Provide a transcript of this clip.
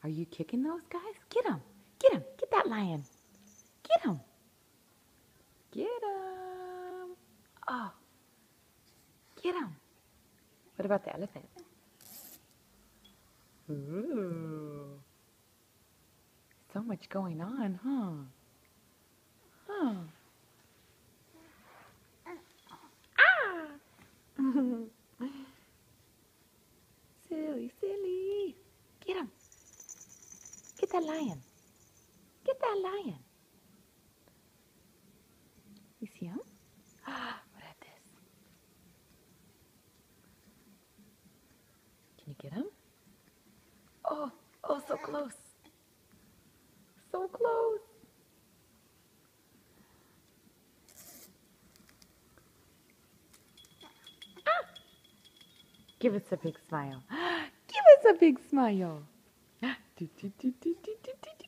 Are you kicking those guys? Get him. Get him. Get that lion. Get him. Get him. Oh, get him. What about the elephant? Ooh. So much going on, huh? Huh. Ah! Silly, silly. Get him. Get that lion. Get that lion. You see him? What at this? Can you get him? Oh, oh, so close. So close. Ah! Give us a big smile. Give us a big smile. Do, do, do, do, do, do, do, do.